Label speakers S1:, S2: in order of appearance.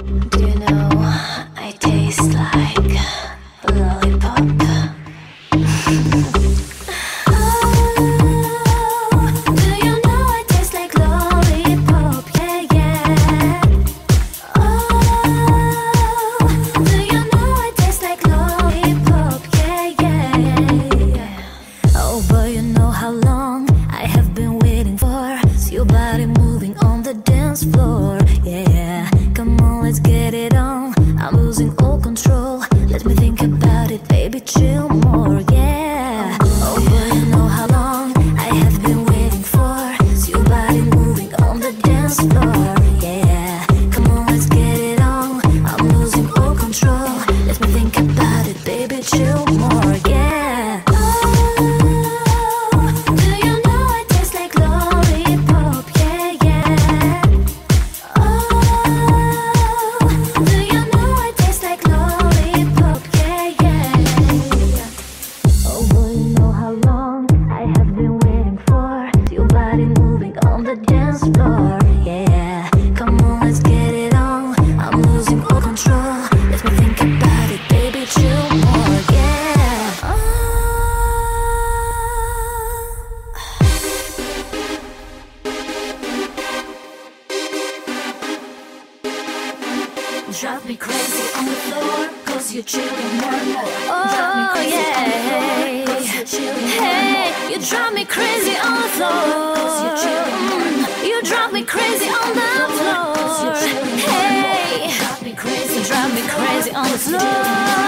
S1: Do you know I taste like a lollipop? Floor, yeah, come on, let's get it on. I'm losing all control. Let me think about it, baby, chill more, yeah. Oh, boy, you know how long I have been waiting for. See your body moving on the dance floor, yeah. Come on, let's get it on. I'm losing all control. Let me think about it, baby, chill more, yeah. Dance floor, yeah. Come on, let's get it on. I'm losing all control. Let me think about it, baby, chill more, yeah. Drive me crazy on the floor, cause you're chilling more and more. Drive me crazy on the floor, cause you're chilling more and more. You drive me crazy on the floor, cause you're chilling more and more. You drive me crazy on the floor. Hey, you drive me crazy on the floor.